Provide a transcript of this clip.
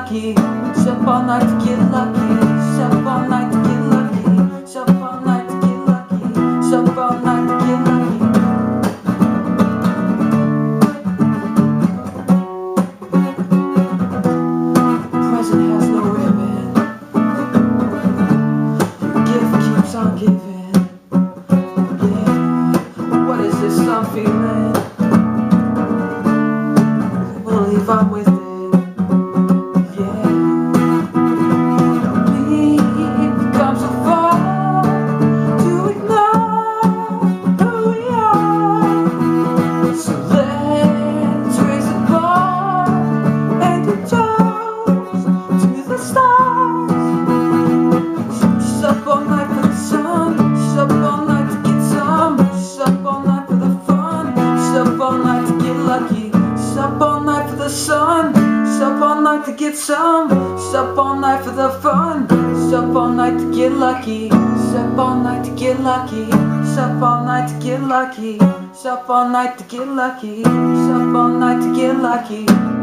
lucky. Shop all night to get lucky. Shop all night to get lucky. Shop all night to get lucky. Shop all night to get lucky. Present has no ribbon. Your gift keeps on giving. Yeah, what is this I'm feeling? I believe I'm with it. Shop all night for the sun, shop all night to get some, shop all night for the fun, shop all night to get lucky, shop all night to get lucky, shop all night to get lucky, shop all night to get lucky, shop all night to get lucky.